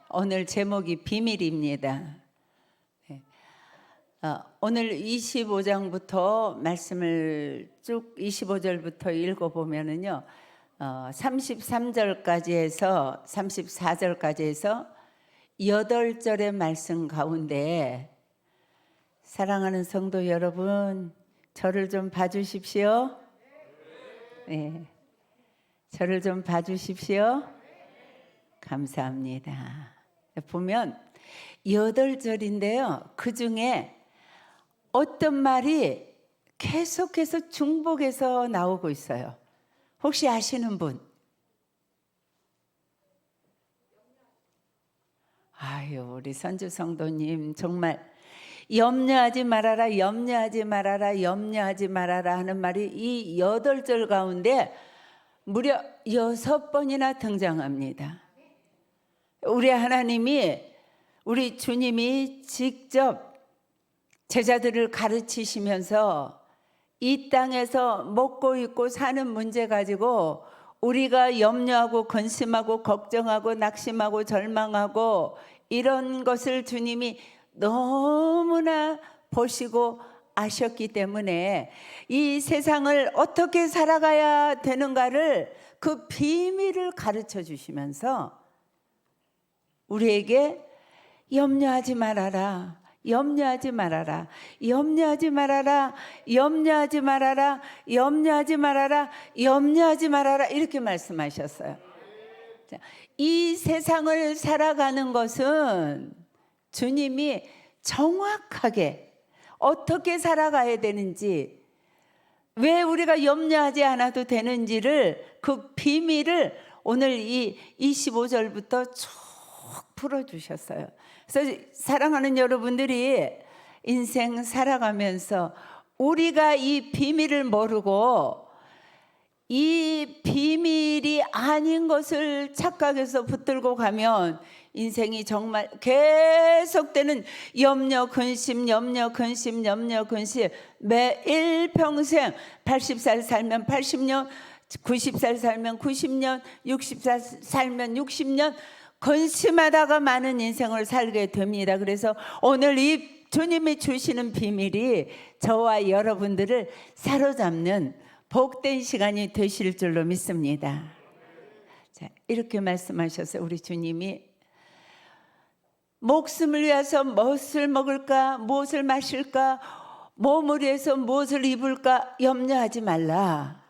오늘 제목이 비밀입니다. 오늘 25장부터 말씀을 쭉 25절부터 읽어보면은요, 33절까지 해서 34절까지 해서 8절의 말씀 가운데 사랑하는 성도 여러분, 저를 좀 봐주십시오. 네, 저를 좀 봐주십시오. 감사합니다. 보면 8절인데요. 그 중에 어떤 말이 계속해서 중복해서 나오고 있어요. 혹시 아시는 분? 아유, 우리 선주 성도님 정말 염려하지 말아라, 염려하지 말아라, 염려하지 말아라 하는 말이 이 8절 가운데 무려 6번이나 등장합니다. 우리 하나님이, 우리 주님이 직접 제자들을 가르치시면서 이 땅에서 먹고 입고 사는 문제 가지고 우리가 염려하고 근심하고 걱정하고 낙심하고 절망하고 이런 것을 주님이 너무나 보시고 아셨기 때문에 이 세상을 어떻게 살아가야 되는가를 그 비밀을 가르쳐 주시면서 우리에게 염려하지 말아라, 염려하지 말아라, 염려하지 말아라, 염려하지 말아라, 염려하지 말아라, 염려하지 말아라 이렇게 말씀하셨어요. 이 세상을 살아가는 것은 주님이 정확하게 어떻게 살아가야 되는지, 왜 우리가 염려하지 않아도 되는지를, 그 비밀을 오늘 이 25절부터 쭉 풀어주셨어요. 그래서 사랑하는 여러분들이 인생 살아가면서 우리가 이 비밀을 모르고 이 비밀이 아닌 것을 착각해서 붙들고 가면 인생이 정말 계속되는 염려, 근심, 염려, 근심, 염려, 근심, 매일 평생 80살 살면 80년, 90살 살면 90년, 60살 살면 60년 근심하다가 많은 인생을 살게 됩니다. 그래서 오늘 이 주님이 주시는 비밀이 저와 여러분들을 사로잡는 복된 시간이 되실 줄로 믿습니다. 자, 이렇게 말씀하셨어요. 우리 주님이 목숨을 위해서 무엇을 먹을까, 무엇을 마실까, 몸을 위해서 무엇을 입을까 염려하지 말라.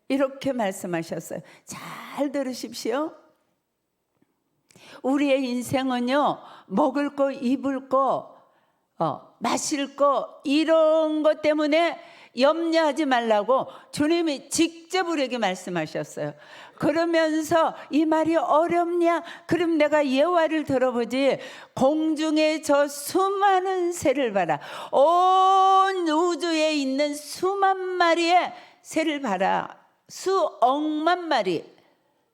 이렇게 말씀하셨어요. 잘 들으십시오. 우리의 인생은요, 먹을 거, 입을 거, 마실 거, 이런 것 때문에 염려하지 말라고 주님이 직접 우리에게 말씀하셨어요. 그러면서 이 말이 어렵냐? 그럼 내가 예화를 들어보지. 공중에 저 수많은 새를 봐라. 온 우주에 있는 수만 마리의 새를 봐라. 수억만 마리.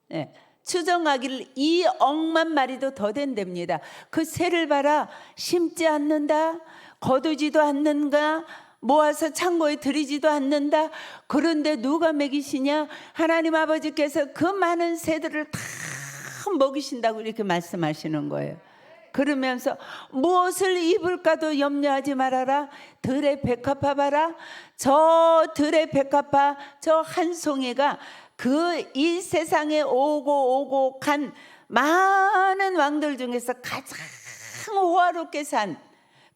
네. 추정하기를 2억만 마리도 더 된답니다. 그 새를 봐라. 심지 않는다, 거두지도 않는가, 모아서 창고에 들이지도 않는다. 그런데 누가 먹이시냐? 하나님 아버지께서 그 많은 새들을 다 먹이신다고 이렇게 말씀하시는 거예요. 그러면서 무엇을 입을까도 염려하지 말아라. 들의 백합화 봐라. 저 들의 백합화, 저 한 송이가 그 이 세상에 오고 간 많은 왕들 중에서 가장 호화롭게 산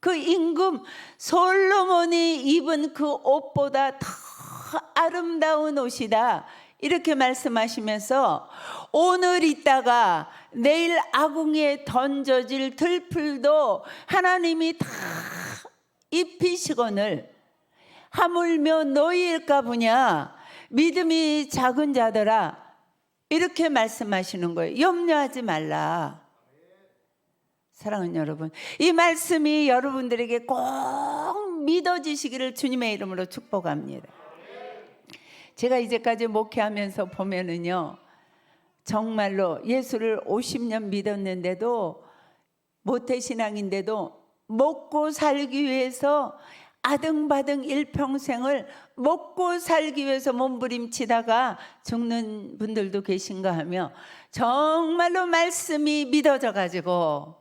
그 임금 솔로몬이 입은 그 옷보다 더 아름다운 옷이다. 이렇게 말씀하시면서 오늘 있다가 내일 아궁이에 던져질 들풀도 하나님이 다 입히시거늘 하물며 너희일까 보냐. 믿음이 작은 자들아, 이렇게 말씀하시는 거예요. 염려하지 말라. 사랑하는 여러분, 이 말씀이 여러분들에게 꼭 믿어지시기를 주님의 이름으로 축복합니다. 제가 이제까지 목회하면서 보면은요, 정말로 예수를 50년 믿었는데도 모태신앙인데도 먹고 살기 위해서 아등바등 일평생을 먹고 살기 위해서 몸부림치다가 죽는 분들도 계신가 하며, 정말로 말씀이 믿어져 가지고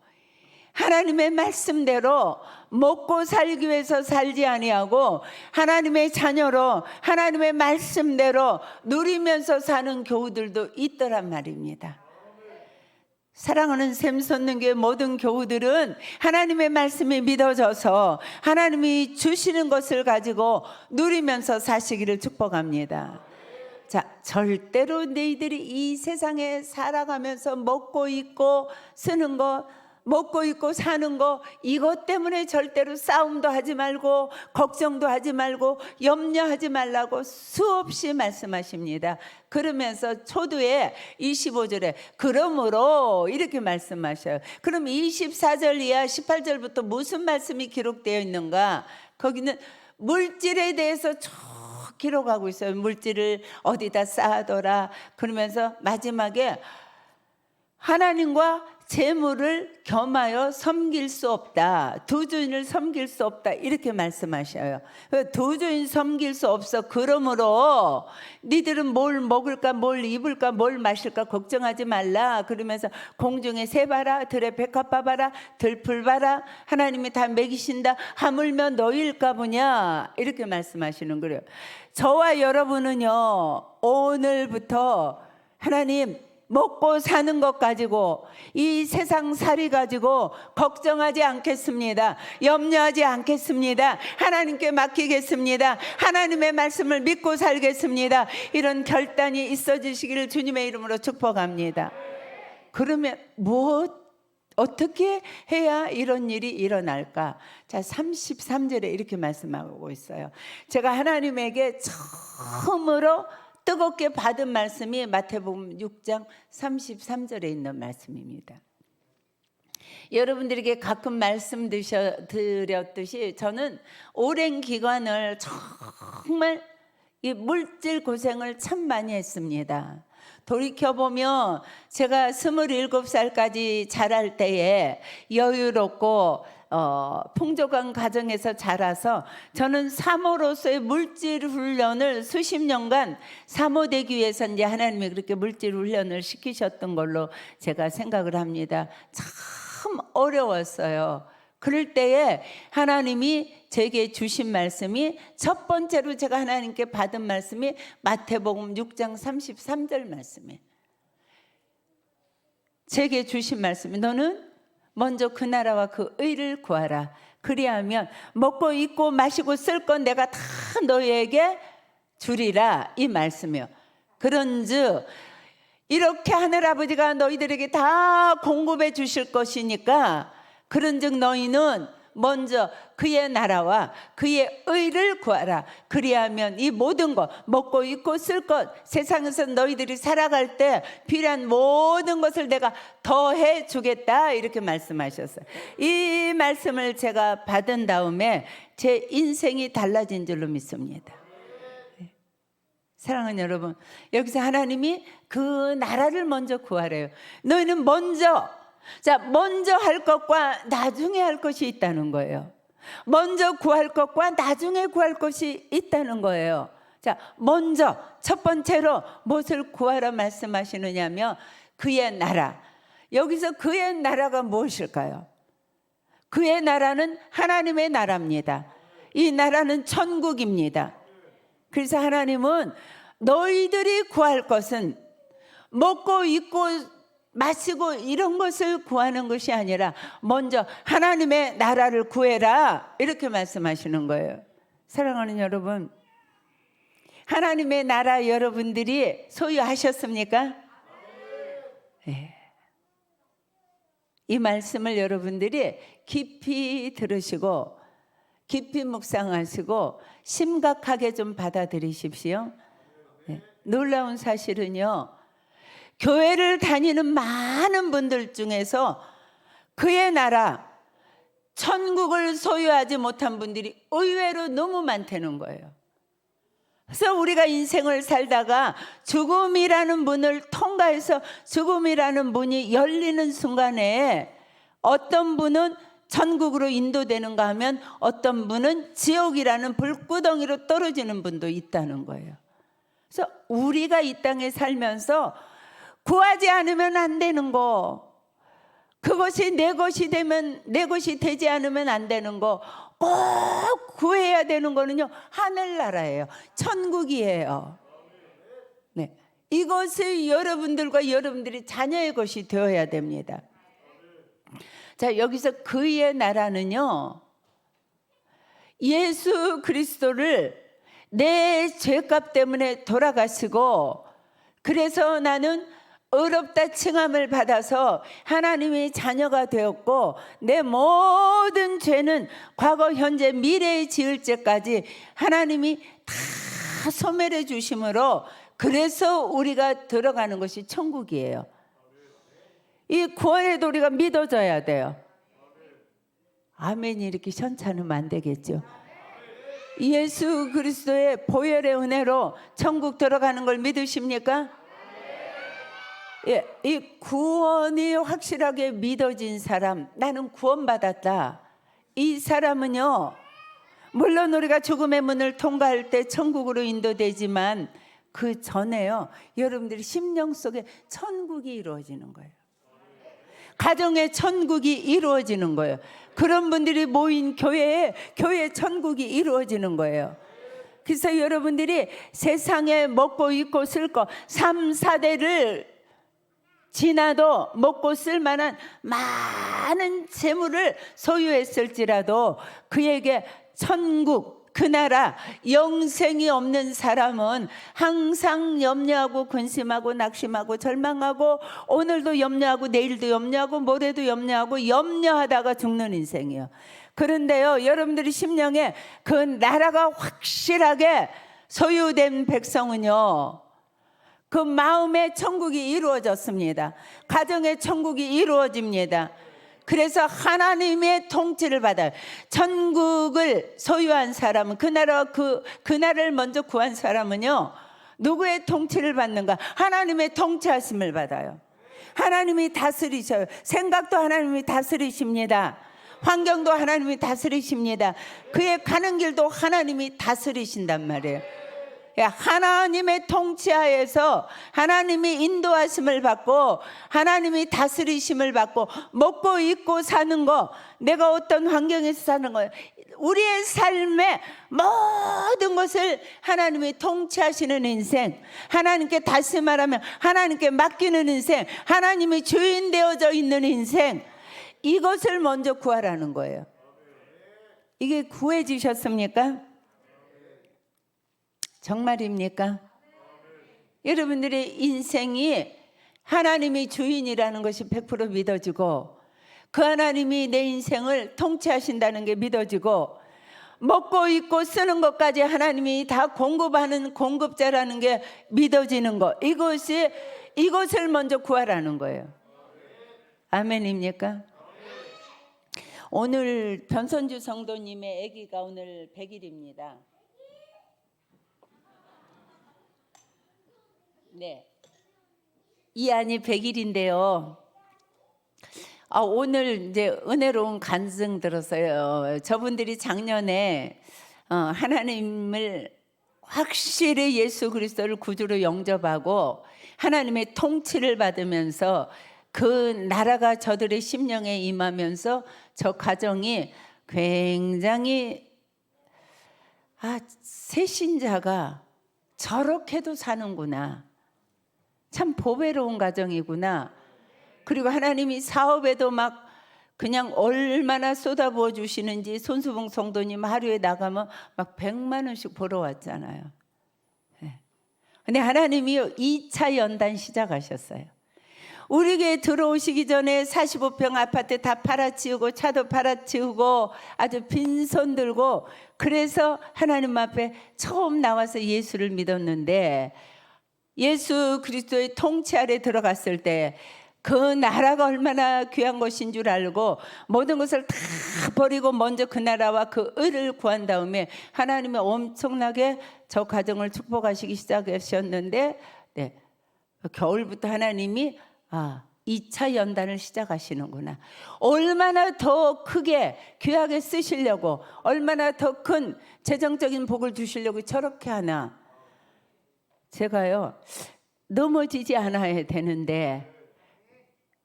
하나님의 말씀대로 먹고 살기 위해서 살지 아니하고 하나님의 자녀로 하나님의 말씀대로 누리면서 사는 교우들도 있더란 말입니다. 사랑하는 샘솟는 모든 교우들은 하나님의 말씀이 믿어져서 하나님이 주시는 것을 가지고 누리면서 사시기를 축복합니다. 자, 절대로 너희들이 이 세상에 살아가면서 먹고 있고 쓰는 거, 먹고 있고 사는 거, 이것 때문에 절대로 싸움도 하지 말고 걱정도 하지 말고 염려하지 말라고 수없이 말씀하십니다. 그러면서 초두에 25절에 그러므로 이렇게 말씀하셔요. 그럼 24절 이하 18절부터 무슨 말씀이 기록되어 있는가? 거기는 물질에 대해서 쭉 기록하고 있어요. 물질을 어디다 쌓아둬라. 그러면서 마지막에 하나님과 재물을 겸하여 섬길 수 없다. 두 주인을 섬길 수 없다. 이렇게 말씀하셔요. 두 주인 섬길 수 없어. 그러므로 니들은 뭘 먹을까, 뭘 입을까, 뭘 마실까 걱정하지 말라. 그러면서 공중에 새 봐라, 들에 백합화 봐라, 들풀 봐라. 하나님이 다 먹이신다. 하물며 너희일까 보냐. 이렇게 말씀하시는 거예요. 저와 여러분은요, 오늘부터 하나님 먹고 사는 것 가지고, 이 세상 살이 가지고 걱정하지 않겠습니다. 염려하지 않겠습니다. 하나님께 맡기겠습니다. 하나님의 말씀을 믿고 살겠습니다. 이런 결단이 있어지시기를 주님의 이름으로 축복합니다. 그러면 어떻게 해야 이런 일이 일어날까? 자, 33절에 이렇게 말씀하고 있어요. 제가 하나님에게 처음으로 뜨겁게 받은 말씀이 마태복음 6장 33절에 있는 말씀입니다. 여러분들에게 가끔 말씀드렸듯이 저는 오랜 기간을 정말 이 물질 고생을 참 많이 했습니다. 돌이켜보면 제가 27살까지 자랄 때에 여유롭고 풍족한 가정에서 자라서 저는 사모로서의 물질 훈련을 수십 년간 사모되기 위해서 이제 하나님이 그렇게 물질 훈련을 시키셨던 걸로 제가 생각을 합니다. 참 어려웠어요. 그럴 때에 하나님이 제게 주신 말씀이, 첫 번째로 제가 하나님께 받은 말씀이 마태복음 6장 33절 말씀이에요. 제게 주신 말씀이, 너는 먼저 그 나라와 그 의를 구하라. 그리하면 먹고 입고 마시고 쓸 건 내가 다 너희에게 주리라. 이 말씀이요. 그런즉 이렇게 하늘아버지가 너희들에게 다 공급해 주실 것이니까, 그런즉 너희는 먼저 그의 나라와 그의 의를 구하라. 그리하면 이 모든 것, 먹고 입고 쓸 것, 세상에서 너희들이 살아갈 때 필요한 모든 것을 내가 더해 주겠다. 이렇게 말씀하셨어요. 이 말씀을 제가 받은 다음에 제 인생이 달라진 줄로 믿습니다. 사랑하는 여러분, 여기서 하나님이 그 나라를 먼저 구하래요. 너희는 먼저 할 것과 나중에 할 것이 있다는 거예요. 먼저 구할 것과 나중에 구할 것이 있다는 거예요. 자, 먼저 첫 번째로 무엇을 구하라 말씀하시느냐면 그의 나라. 여기서 그의 나라가 무엇일까요? 그의 나라는 하나님의 나라입니다. 이 나라는 천국입니다. 그래서 하나님은 너희들이 구할 것은 먹고 입고 마시고 이런 것을 구하는 것이 아니라 먼저 하나님의 나라를 구해라. 이렇게 말씀하시는 거예요. 사랑하는 여러분, 하나님의 나라 여러분들이 소유하셨습니까? 네. 이 말씀을 여러분들이 깊이 들으시고 깊이 묵상하시고 심각하게 좀 받아들이십시오. 네. 놀라운 사실은요, 교회를 다니는 많은 분들 중에서 그의 나라, 천국을 소유하지 못한 분들이 의외로 너무 많다는 거예요. 그래서 우리가 인생을 살다가 죽음이라는 문을 통과해서 죽음이라는 문이 열리는 순간에 어떤 분은 천국으로 인도되는가 하면 어떤 분은 지옥이라는 불구덩이로 떨어지는 분도 있다는 거예요. 그래서 우리가 이 땅에 살면서 구하지 않으면 안 되는 거, 그것이 내 것이 되면, 내 것이 되지 않으면 안 되는 거, 꼭 구해야 되는 거는요, 하늘나라예요. 천국이에요. 네, 이것을 여러분들과 여러분들이 자녀의 것이 되어야 됩니다. 자, 여기서 그의 나라는요, 예수 그리스도를 내 죄값 때문에 돌아가시고, 그래서 나는 의롭다 칭함을 받아서 하나님의 자녀가 되었고, 내 모든 죄는 과거, 현재, 미래에 지을 죄까지 하나님이 다 소멸해 주심으로, 그래서 우리가 들어가는 것이 천국이에요. 이 구원의 도리가 믿어져야 돼요. 아멘이 이렇게 현찮으면 안 되겠죠. 예수 그리스도의 보혈의 은혜로 천국 들어가는 걸 믿으십니까? 예, 이 구원이 확실하게 믿어진 사람, 나는 구원받았다, 이 사람은요, 물론 우리가 죽음의 문을 통과할 때 천국으로 인도되지만 그 전에요, 여러분들이 심령 속에 천국이 이루어지는 거예요. 가정의 천국이 이루어지는 거예요. 그런 분들이 모인 교회에 교회 천국이 이루어지는 거예요. 그래서 여러분들이 세상에 먹고 입고 쓸 거 3, 4대를 지나도 먹고 쓸 만한 많은 재물을 소유했을지라도 그에게 천국, 그 나라, 영생이 없는 사람은 항상 염려하고 근심하고 낙심하고 절망하고, 오늘도 염려하고 내일도 염려하고 모레도 염려하고 염려하다가 죽는 인생이에요. 그런데요, 여러분들이 심령에 그 나라가 확실하게 소유된 백성은요, 그 마음의 천국이 이루어졌습니다. 가정의 천국이 이루어집니다. 그래서 하나님의 통치를 받아요. 천국을 소유한 사람은, 그 나라를 먼저 구한 사람은요, 누구의 통치를 받는가? 하나님의 통치하심을 받아요. 하나님이 다스리셔요. 생각도 하나님이 다스리십니다. 환경도 하나님이 다스리십니다. 그의 가는 길도 하나님이 다스리신단 말이에요. 하나님의 통치하에서 하나님이 인도하심을 받고 하나님이 다스리심을 받고 먹고 입고 사는 거, 내가 어떤 환경에서 사는 거예요, 우리의 삶의 모든 것을 하나님이 통치하시는 인생, 하나님께 다시 말하면 하나님께 맡기는 인생, 하나님이 주인 되어져 있는 인생, 이것을 먼저 구하라는 거예요. 이게 구해지셨습니까? 정말입니까? 여러분들의 인생이 하나님이 주인이라는 것이 100% 믿어지고, 그 하나님이 내 인생을 통치하신다는 게 믿어지고, 먹고 입고 쓰는 것까지 하나님이 다 공급하는 공급자라는 게 믿어지는 것, 이것을 먼저 구하라는 거예요. 아멘입니까? 오늘 변선주 성도님의 아기가 오늘 100일입니다. 네, 이안이 100일인데요. 오늘 이제 은혜로운 간증 들었어요. 저분들이 작년에 하나님을 확실히 예수 그리스도를 구주로 영접하고 하나님의 통치를 받으면서 그 나라가 저들의 심령에 임하면서 저 가정이 굉장히 새신자가 저렇게도 사는구나, 참 보배로운 가정이구나. 그리고 하나님이 사업에도 막 그냥 얼마나 쏟아부어 주시는지, 손수봉 성도님 하루에 나가면 막 100만 원씩 벌어 왔잖아요. 근데 하나님이 2차 연단 시작하셨어요. 우리 교회 들어오시기 전에 45평 아파트 다 팔아치우고 차도 팔아치우고 아주 빈손 들고, 그래서 하나님 앞에 처음 나와서 예수를 믿었는데, 예수 그리스도의 통치 아래 들어갔을 때 그 나라가 얼마나 귀한 것인 줄 알고 모든 것을 다 버리고 먼저 그 나라와 그 의를 구한 다음에 하나님이 엄청나게 저 가정을 축복하시기 시작하셨는데, 겨울부터 하나님이 2차 연단을 시작하시는구나. 얼마나 더 크게 귀하게 쓰시려고, 얼마나 더 큰 재정적인 복을 주시려고 저렇게 하나. 제가요, 넘어지지 않아야 되는데,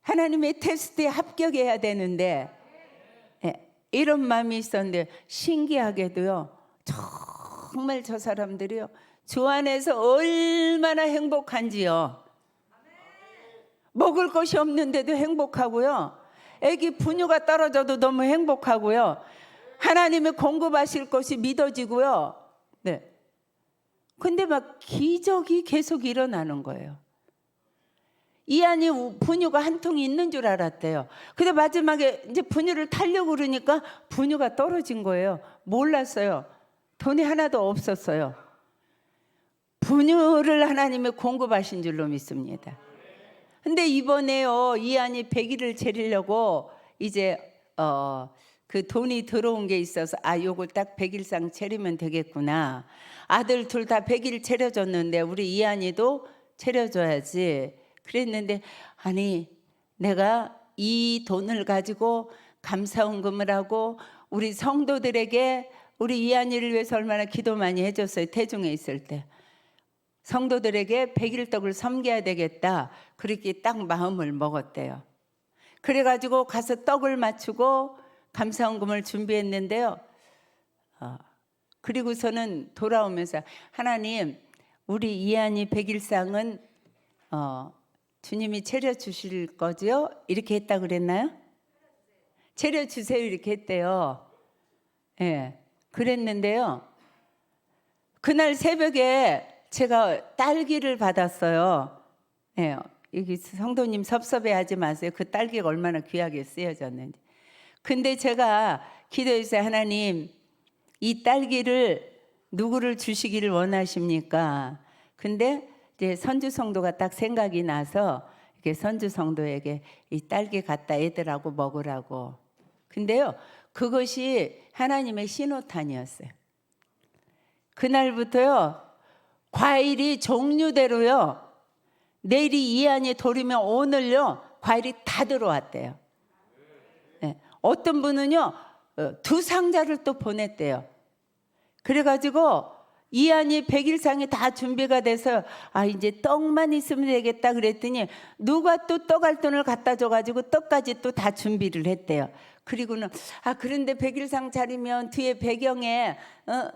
하나님의 테스트에 합격해야 되는데, 이런 마음이 있었는데, 신기하게도요, 정말 저 사람들이요, 주 안에서 얼마나 행복한지요. 먹을 것이 없는데도 행복하고요, 애기 분유가 떨어져도 너무 행복하고요, 하나님의 공급하실 것이 믿어지고요. 네. 근데 막 기적이 계속 일어나는 거예요. 이 안에 분유가 한 통이 있는 줄 알았대요. 근데 마지막에 이제 분유를 타려고 그러니까 분유가 떨어진 거예요. 몰랐어요. 돈이 하나도 없었어요. 분유를 하나님이 공급하신 줄로 믿습니다. 근데 이번에요, 이 안이 100일을 차리려고 이제 그 돈이 들어온 게 있어서, 요걸 딱 100일상 차리면 되겠구나. 아들 둘 다 100일 차려줬는데 우리 이한이도 차려줘야지 그랬는데, 아니 내가 이 돈을 가지고 감사헌금을 하고 우리 성도들에게, 우리 이한이를 위해서 얼마나 기도 많이 해줬어요. 태중에 있을 때 성도들에게 100일떡을 섬겨야 되겠다, 그렇게 딱 마음을 먹었대요. 그래가지고 가서 떡을 맞추고 감사헌금을 준비했는데요. 그리고서는 돌아오면서, 하나님 우리 이한이 100일상은 주님이 차려주실 거죠? 이렇게 했다 그랬나요? 차려주세요 이렇게 했대요. 예, 그랬는데요, 그날 새벽에 제가 딸기를 받았어요. 예, 여기 성도님 섭섭해하지 마세요. 그 딸기가 얼마나 귀하게 쓰여졌는지. 근데 제가 기도했어요. 하나님, 이 딸기를 누구를 주시기를 원하십니까? 근데 이제 선주 성도가 딱 생각이 나서 이렇게 선주 성도에게 이 딸기 갖다 애들하고 먹으라고. 근데요, 그것이 하나님의 신호탄이었어요. 그날부터요, 과일이 종류대로요, 내일이 이한이 돌이면 오늘요 과일이 다 들어왔대요. 네. 어떤 분은요 2상자를 또 보냈대요. 그래가지고 이한이 100일상이 다 준비가 돼서 이제 떡만 있으면 되겠다 그랬더니, 누가 또 떡알 돈을 갖다 줘가지고 떡까지 또 다 준비를 했대요. 그리고는 그런데 100일상 차리면 뒤에 배경에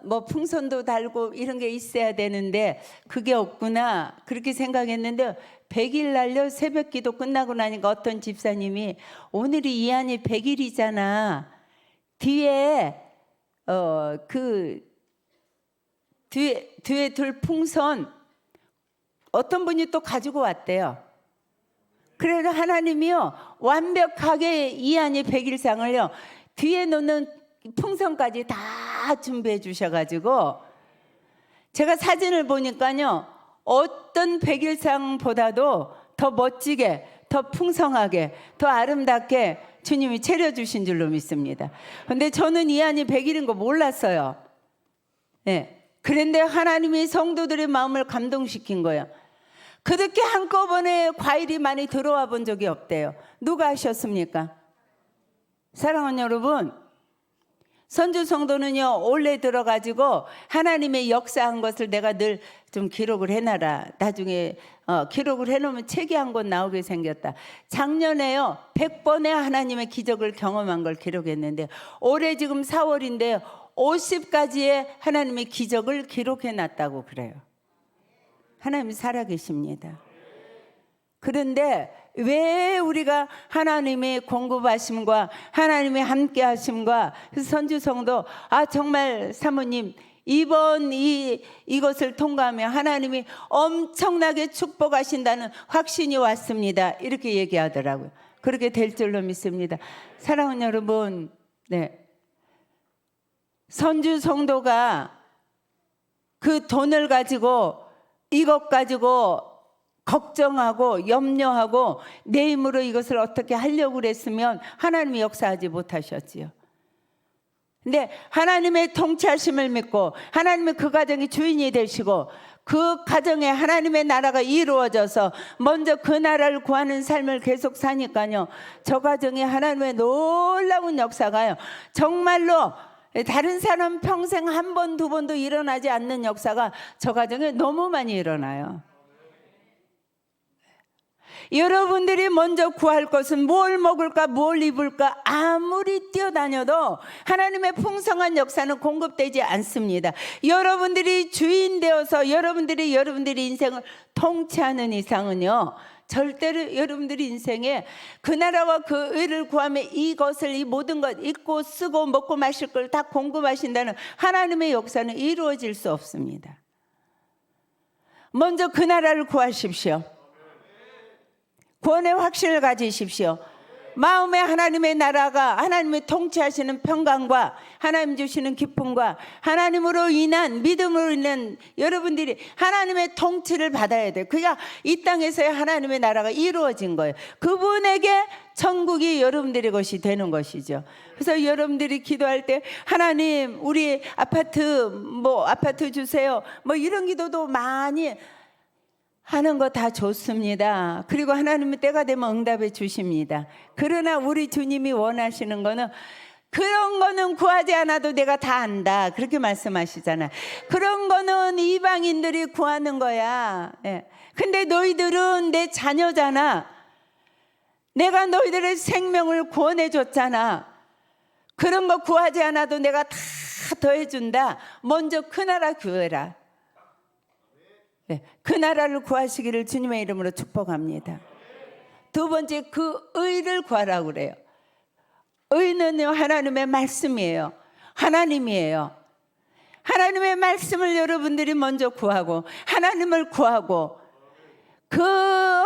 뭐 풍선도 달고 이런 게 있어야 되는데 그게 없구나, 그렇게 생각했는데 100일 날요 새벽 기도 끝나고 나니까 어떤 집사님이, 오늘이 이한이 100일이잖아, 뒤에 그 뒤에 둘 풍선 어떤 분이 또 가지고 왔대요. 그래서 하나님이요 완벽하게 이한이 100일상을요 뒤에 놓는 풍선까지 다 준비해 주셔가지고, 제가 사진을 보니까요 어떤 100일상보다도 더 멋지게, 더 풍성하게, 더 아름답게 주님이 차려주신 줄로 믿습니다. 근데 저는 이한이 100일인 거 몰랐어요. 네. 그런데 하나님이 성도들의 마음을 감동시킨 거예요. 그렇게 한꺼번에 과일이 많이 들어와 본 적이 없대요. 누가 하셨습니까? 사랑하는 여러분, 선주 성도는요 올해 들어가지고 하나님의 역사한 것을 내가 늘 좀 기록을 해놔라. 나중에 기록을 해놓으면 책이 한 권 나오게 생겼다. 작년에요 100번의 하나님의 기적을 경험한 걸 기록했는데, 올해 지금 4월인데요 50가지의 하나님의 기적을 기록해놨다고 그래요. 하나님이 살아계십니다. 그런데 왜 우리가 하나님의 공급하심과 하나님의 함께하심과 선주 성도, 정말 사모님 이번 이것을 통과하면 하나님이 엄청나게 축복하신다는 확신이 왔습니다, 이렇게 얘기하더라고요. 그렇게 될 줄로 믿습니다. 사랑하는 여러분, 네, 선주 성도가 그 돈을 가지고 이것 가지고 걱정하고 염려하고 내 힘으로 이것을 어떻게 하려고 그랬으면 하나님이 역사하지 못하셨지요. 근데 하나님의 통치하심을 믿고 하나님의 그 가정의 주인이 되시고 그 가정에 하나님의 나라가 이루어져서 먼저 그 나라를 구하는 삶을 계속 사니까요, 저 가정에 하나님의 놀라운 역사가요, 정말로 다른 사람 평생 한 번, 두 번도 일어나지 않는 역사가 저 가정에 너무 많이 일어나요. 여러분들이 먼저 구할 것은 뭘 먹을까, 뭘 입을까, 아무리 뛰어다녀도 하나님의 풍성한 역사는 공급되지 않습니다. 여러분들이 주인 되어서 여러분들이 인생을 통치하는 이상은요, 절대로 여러분들이 인생에 그 나라와 그 의를 구하며 이것을, 이 모든 것, 입고 쓰고 먹고 마실 걸 다 공급하신다는 하나님의 역사는 이루어질 수 없습니다. 먼저 그 나라를 구하십시오. 구원의 확신을 가지십시오. 마음에 하나님의 나라가, 하나님이 통치하시는 평강과 하나님 주시는 기쁨과 하나님으로 인한, 믿음으로 인한 여러분들이 하나님의 통치를 받아야 돼요. 그냥 이 땅에서의 하나님의 나라가 이루어진 거예요. 그분에게 천국이 여러분들의 것이 되는 것이죠. 그래서 여러분들이 기도할 때 하나님 우리 아파트 주세요, 뭐 이런 기도도 많이 하는 거 다 좋습니다. 그리고 하나님은 때가 되면 응답해 주십니다. 그러나 우리 주님이 원하시는 거는, 그런 거는 구하지 않아도 내가 다 안다, 그렇게 말씀하시잖아요. 그런 거는 이방인들이 구하는 거야. 근데 너희들은 내 자녀잖아. 내가 너희들의 생명을 구원해 줬잖아. 그런 거 구하지 않아도 내가 다 더해준다. 먼저 그 나라 구해라. 그 나라를 구하시기를 주님의 이름으로 축복합니다. 두 번째, 그 의를 구하라고 그래요. 의는요, 하나님의 말씀이에요. 하나님이에요. 하나님의 말씀을 여러분들이 먼저 구하고, 하나님을 구하고, 그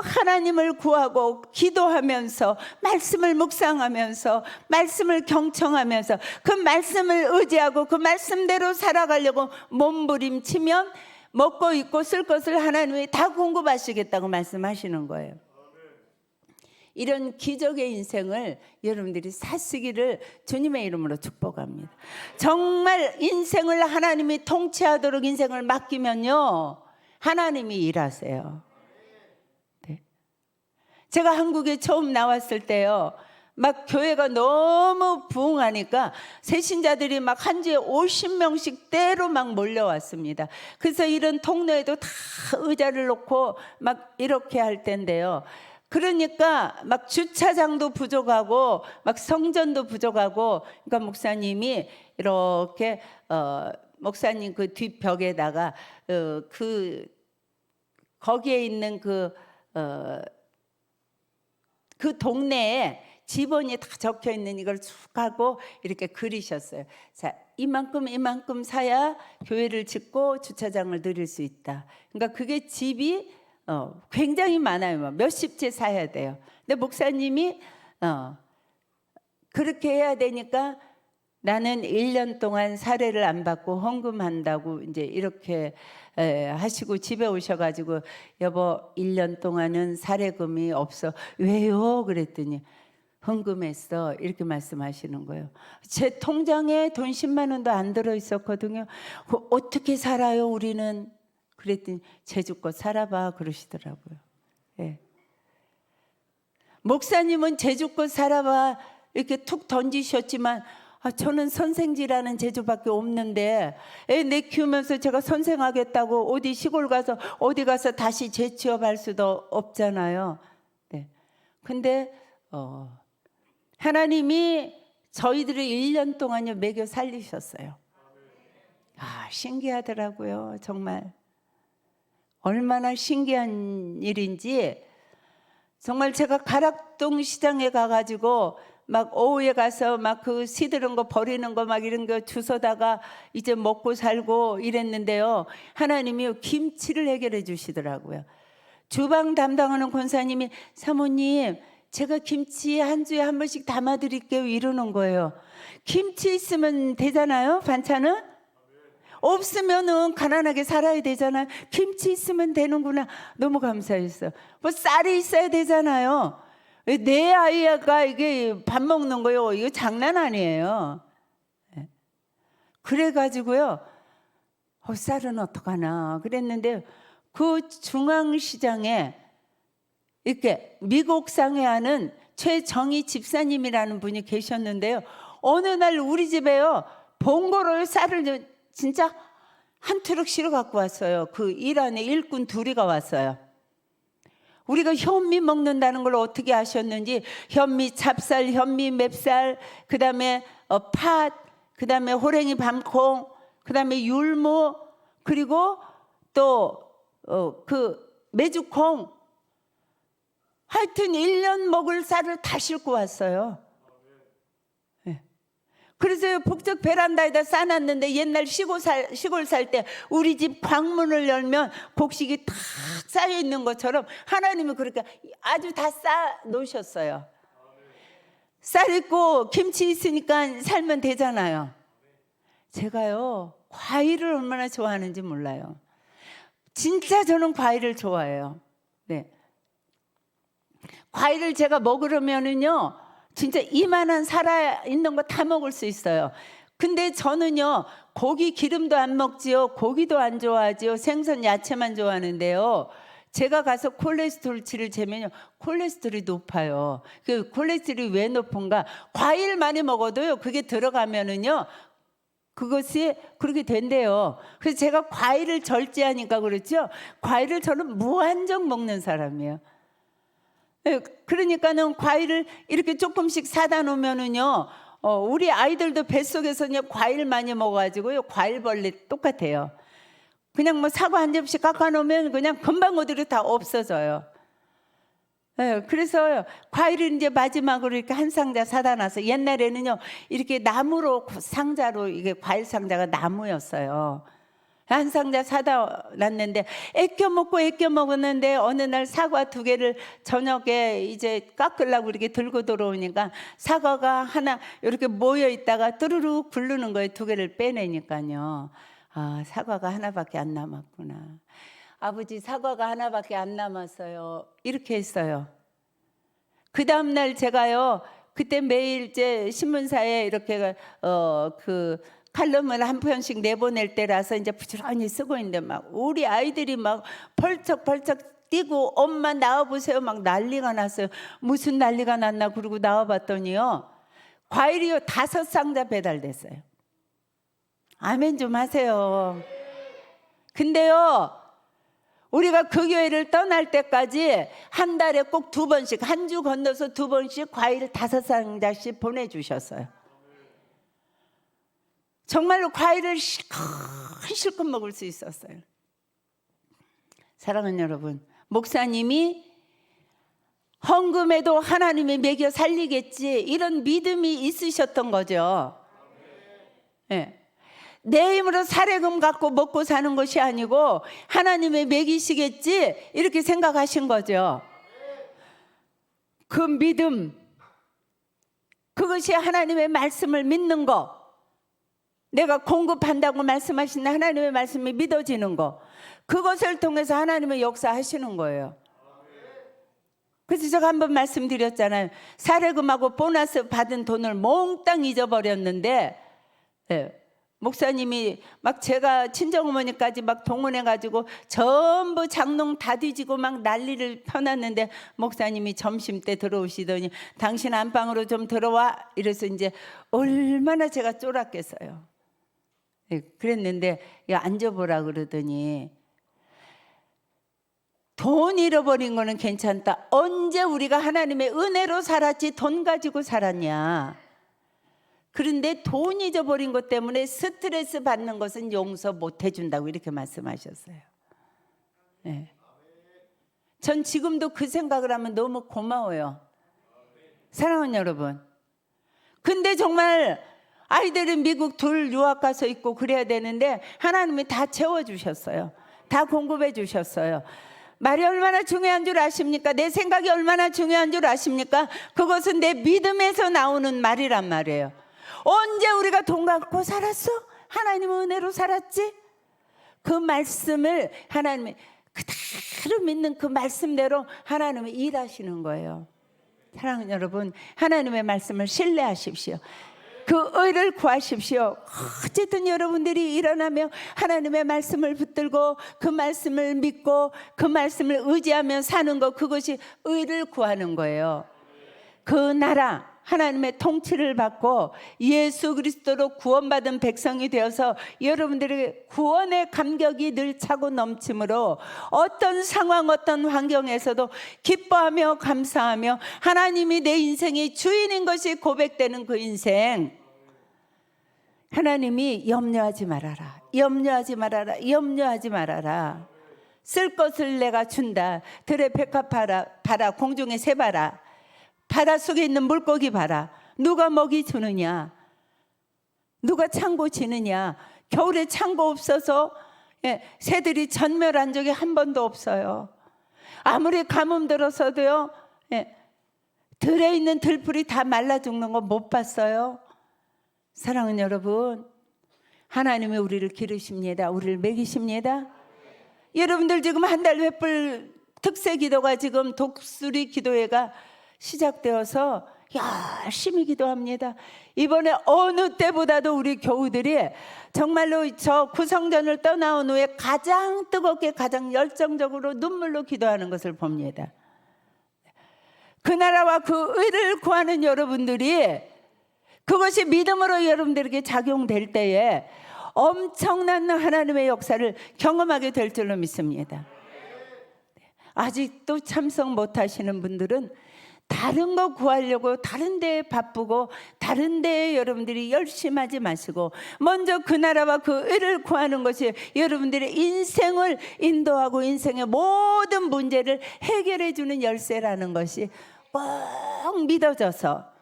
하나님을 구하고 기도하면서, 말씀을 묵상하면서, 말씀을 경청하면서, 그 말씀을 의지하고 그 말씀대로 살아가려고 몸부림치면 먹고 입고 쓸 것을 하나님이 다 공급하시겠다고 말씀하시는 거예요. 이런 기적의 인생을 여러분들이 사시기를 주님의 이름으로 축복합니다. 정말 인생을 하나님이 통치하도록 인생을 맡기면요, 하나님이 일하세요. 네. 제가 한국에 처음 나왔을 때요, 막 교회가 너무 부흥하니까 새신자들이 막 한 주에 50명씩 때로 막 몰려왔습니다. 그래서 이런 통로에도 다 의자를 놓고 막 이렇게 할 텐데요, 그러니까 막 주차장도 부족하고 막 성전도 부족하고, 그러니까 목사님이 이렇게 목사님 그 뒷벽에다가 거기에 있는 그 동네에 지번이 다 적혀 있는 이걸 쭉 하고 이렇게 그리셨어요. 자, 이만큼 사야 교회를 짓고 주차장을 드릴 수 있다. 그러니까 그게 집이 굉장히 많아요. 몇십 채 사야 돼요. 근데 목사님이 그렇게 해야 되니까 나는 1년 동안 사례를 안 받고 헌금한다고 이제 이렇게 하시고 집에 오셔가지고, 여보 1년 동안은 사례금이 없어. 왜요? 그랬더니 헌금했어, 이렇게 말씀하시는 거예요. 제 통장에 돈 10만 원도 안 들어 있었거든요. 어떻게 살아요 우리는? 그랬더니 제주껏 살아봐 그러시더라고요. 예. 목사님은 제주껏 살아봐 이렇게 툭 던지셨지만, 저는 선생지라는 제주밖에 없는데 애 키우면서 제가 선생하겠다고 어디 시골 가서 어디 가서 다시 재취업할 수도 없잖아요. 네. 근데 하나님이 저희들을 1년 동안요 먹여 살리셨어요. 신기하더라고요. 정말 얼마나 신기한 일인지. 정말 제가 가락동 시장에 가가지고 막 오후에 가서 막 그 시드는 거 버리는 거 막 이런 거 주워다가 이제 먹고 살고 이랬는데요, 하나님이 김치를 해결해 주시더라고요. 주방 담당하는 권사님이, 사모님 제가 김치 한 주에 한 번씩 담아 드릴게요 이러는 거예요. 김치 있으면 되잖아요. 반찬은 없으면은 가난하게 살아야 되잖아요. 김치 있으면 되는구나. 너무 감사했어요. 뭐 쌀이 있어야 되잖아요. 내 아이가 이게 밥 먹는 거요, 이거 장난 아니에요. 그래가지고요, 쌀은 어떡하나 그랬는데 그 중앙시장에 이렇게 미국 상회하는 최정희 집사님이라는 분이 계셨는데요. 어느 날 우리 집에요 봉고로 쌀을 진짜 한 트럭 실어 갖고 왔어요. 그 이란의 일꾼 둘이 왔어요. 우리가 현미 먹는다는 걸 어떻게 아셨는지 현미 찹쌀, 현미 맵쌀, 그 다음에 팥, 그 다음에 호랭이 밤콩, 그 다음에 율무, 그리고 또 그 메주콩, 하여튼 1년 먹을 쌀을 다 싣고 왔어요. 네. 그래서 북쪽 베란다에다 싸놨는데 옛날 시골 살 때 우리 집 광문을 열면 곡식이 탁 쌓여 있는 것처럼 하나님이 그렇게 아주 다 쌓아 놓으셨어요. 쌀 있고 김치 있으니까 살면 되잖아요. 제가요 과일을 얼마나 좋아하는지 몰라요. 진짜 저는 과일을 좋아해요. 네. 과일을 제가 먹으려면은요 진짜 이만한 살아있는 거 다 먹을 수 있어요. 근데 저는요 고기 기름도 안 먹지요, 고기도 안 좋아하지요, 생선 야채만 좋아하는데요, 제가 가서 콜레스테롤치를 재면요 콜레스테롤이 높아요. 그 콜레스테롤이 왜 높은가? 과일 많이 먹어도요 그게 들어가면은요 그것이 그렇게 된대요. 그래서 제가 과일을 절제하니까 그렇죠. 과일을 저는 무한정 먹는 사람이에요. 그러니까는 과일을 이렇게 조금씩 사다 놓으면은요 우리 아이들도 뱃속에서는 과일 많이 먹어가지고요 과일벌레 똑같아요. 그냥 뭐 사과 한 접시 깎아 놓으면 그냥 금방 어디로 다 없어져요. 그래서 과일을 이제 마지막으로 이렇게 한 상자 사다 놔서, 옛날에는요 이렇게 나무로 상자로, 이게 과일 상자가 나무였어요. 한 상자 사다 놨는데 애껴 먹었는데 어느 날 사과 2개를 저녁에 이제 깎으려고 이렇게 들고 들어오니까 사과가 하나 이렇게 모여 있다가 뚜루룩 굴르는 거예요. 2개를 빼내니까요. 아, 사과가 하나밖에 안 남았구나. 아버지, 사과가 하나밖에 안 남았어요. 이렇게 했어요. 그 다음날 제가요 그때 매일 이제 신문사에 이렇게 그 칼럼을 한 편씩 내보낼 때라서 이제 부지런히 쓰고 있는데 막 우리 아이들이 막 펄쩍펄쩍 뛰고 엄마 나와보세요 막 난리가 났어요. 무슨 난리가 났나 그러고 나와봤더니요 과일이요 5상자 배달됐어요. 아멘 좀 하세요. 근데요 우리가 그 교회를 떠날 때까지 한 달에 꼭 2번씩, 한 주 건너서 2번씩 과일 5상자씩 보내주셨어요. 정말로 과일을 실컷 먹을 수 있었어요. 사랑하는 여러분, 목사님이 헌금에도 하나님이 먹여 살리겠지 이런 믿음이 있으셨던 거죠. 네. 내 힘으로 사례금 갖고 먹고 사는 것이 아니고 하나님이 먹이시겠지 이렇게 생각하신 거죠. 그 믿음, 그것이 하나님의 말씀을 믿는 거, 내가 공급한다고 말씀하신 하나님의 말씀이 믿어지는 거, 그것을 통해서 하나님의 역사하시는 거예요. 그래서 제가 한번 말씀드렸잖아요. 사례금하고 보너스 받은 돈을 몽땅 잊어버렸는데 목사님이 막 제가 친정어머니까지 막 동원해가지고 전부 장롱 다 뒤지고 막 난리를 펴놨는데 목사님이 점심때 들어오시더니 당신 안방으로 좀 들어와 이래서 이제 얼마나 제가 쫄았겠어요. 그랬는데 앉아보라 그러더니 돈 잃어버린 거는 괜찮다. 언제 우리가 하나님의 은혜로 살았지 돈 가지고 살았냐. 그런데 돈 잊어버린 것 때문에 스트레스 받는 것은 용서 못 해준다고 이렇게 말씀하셨어요. 네. 전 지금도 그 생각을 하면 너무 고마워요. 사랑하는 여러분, 근데 정말 아이들은 미국 2 유학 가서 있고 그래야 되는데 하나님이 다 채워주셨어요. 다 공급해 주셨어요. 말이 얼마나 중요한 줄 아십니까? 내 생각이 얼마나 중요한 줄 아십니까? 그것은 내 믿음에서 나오는 말이란 말이에요. 언제 우리가 돈 갖고 살았어? 하나님의 은혜로 살았지? 그 말씀을 하나님이 그대로 믿는 그 말씀대로 하나님이 일하시는 거예요. 사랑하는 여러분, 하나님의 말씀을 신뢰하십시오. 그 의를 구하십시오. 어쨌든 여러분들이 일어나며 하나님의 말씀을 붙들고 그 말씀을 믿고 그 말씀을 의지하며 사는 것, 그것이 의를 구하는 거예요. 그 나라 하나님의 통치를 받고 예수 그리스도로 구원받은 백성이 되어서 여러분들에게 구원의 감격이 늘 차고 넘침으로 어떤 상황 어떤 환경에서도 기뻐하며 감사하며 하나님이 내 인생의 주인인 것이 고백되는 그 인생, 하나님이 염려하지 말아라, 염려하지 말아라, 염려하지 말아라. 쓸 것을 내가 준다. 들의 백합 봐라, 공중의 새 봐라, 바다 속에 있는 물고기 봐라. 누가 먹이 주느냐, 누가 창고 지느냐. 겨울에 창고 없어서 새들이 전멸한 적이 한 번도 없어요. 아무리 가뭄 들어서도요, 들에 있는 들풀이 다 말라 죽는 거 못 봤어요. 사랑하는 여러분, 하나님이 우리를 기르십니다. 우리를 먹이십니다. 여러분들 지금 한 달 횃불 특세 기도가 지금 독수리 기도회가 시작되어서 열심히 기도합니다. 이번에 어느 때보다도 우리 교우들이 정말로 저 구성전을 떠나온 후에 가장 뜨겁게 가장 열정적으로 눈물로 기도하는 것을 봅니다. 그 나라와 그 의를 구하는 여러분들이, 그것이 믿음으로 여러분들에게 작용될 때에 엄청난 하나님의 역사를 경험하게 될 줄로 믿습니다. 아직도 참석 못하시는 분들은 다른 거 구하려고 다른 데에 바쁘고 다른 데에 여러분들이 열심히 하지 마시고 먼저 그 나라와 그 의를 구하는 것이 여러분들의 인생을 인도하고 인생의 모든 문제를 해결해 주는 열쇠라는 것이 꼭 믿어져서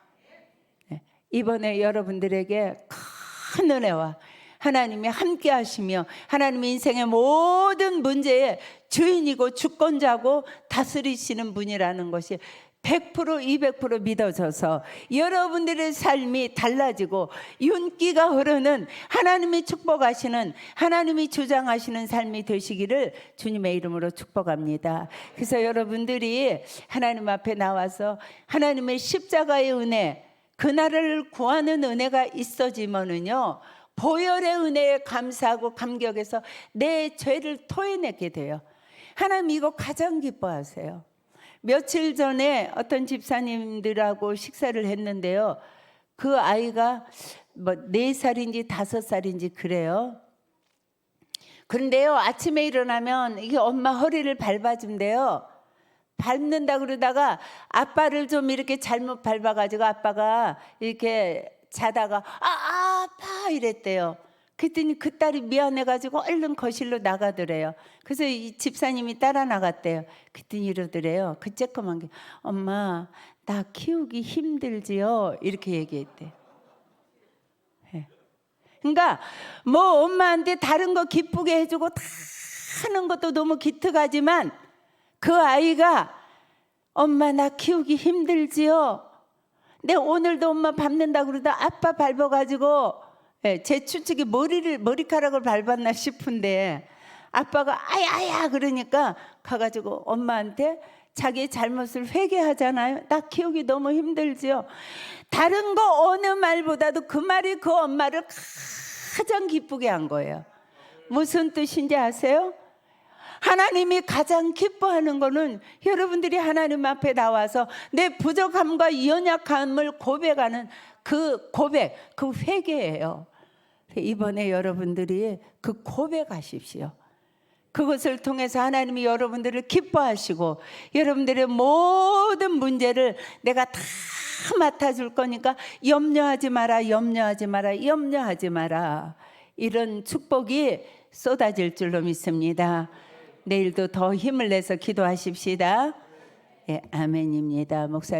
이번에 여러분들에게 큰 은혜와 하나님이 함께 하시며 하나님이 인생의 모든 문제의 주인이고 주권자고 다스리시는 분이라는 것이 100% 200% 믿어져서 여러분들의 삶이 달라지고 윤기가 흐르는 하나님이 축복하시는, 하나님이 주장하시는 삶이 되시기를 주님의 이름으로 축복합니다. 그래서 여러분들이 하나님 앞에 나와서 하나님의 십자가의 은혜, 그날을 구하는 은혜가 있어지면은요, 보혈의 은혜에 감사하고 감격해서 내 죄를 토해내게 돼요. 하나님 이거 가장 기뻐하세요. 며칠 전에 어떤 집사님들하고 식사를 했는데요, 그 아이가 뭐 4살인지 5살인지 그래요. 그런데요, 아침에 일어나면 이게 엄마 허리를 밟아준대요. 밟는다 그러다가 아빠를 좀 이렇게 잘못 밟아가지고 아빠가 이렇게 자다가 아파 이랬대요. 그랬더니 그 딸이 미안해가지고 얼른 거실로 나가더래요. 그래서 이 집사님이 따라 나갔대요. 그랬더니 이러더래요. 그 쬐끄만 게, 엄마 나 키우기 힘들지요? 이렇게 얘기했대요. 그러니까 뭐 엄마한테 다른 거 기쁘게 해주고 다 하는 것도 너무 기특하지만 그 아이가 엄마 나 키우기 힘들지요? 내 오늘도 엄마 밟는다 그러다 아빠 밟아가지고 제 추측이 머리카락을 밟았나 싶은데 아빠가 아야야 그러니까 가가지고 엄마한테 자기의 잘못을 회개하잖아요. 나 키우기 너무 힘들지요. 다른 거 어느 말보다도 그 말이 그 엄마를 가장 기쁘게 한 거예요. 무슨 뜻인지 아세요? 하나님이 가장 기뻐하는 거는 여러분들이 하나님 앞에 나와서 내 부족함과 연약함을 고백하는 그 고백, 그 회개예요. 이번에 여러분들이 그 고백하십시오. 그것을 통해서 하나님이 여러분들을 기뻐하시고 여러분들의 모든 문제를 내가 다 맡아줄 거니까 염려하지 마라, 염려하지 마라, 염려하지 마라. 이런 축복이 쏟아질 줄로 믿습니다. 내일도 더 힘을 내서 기도하십시다. 아멘입니다. 목사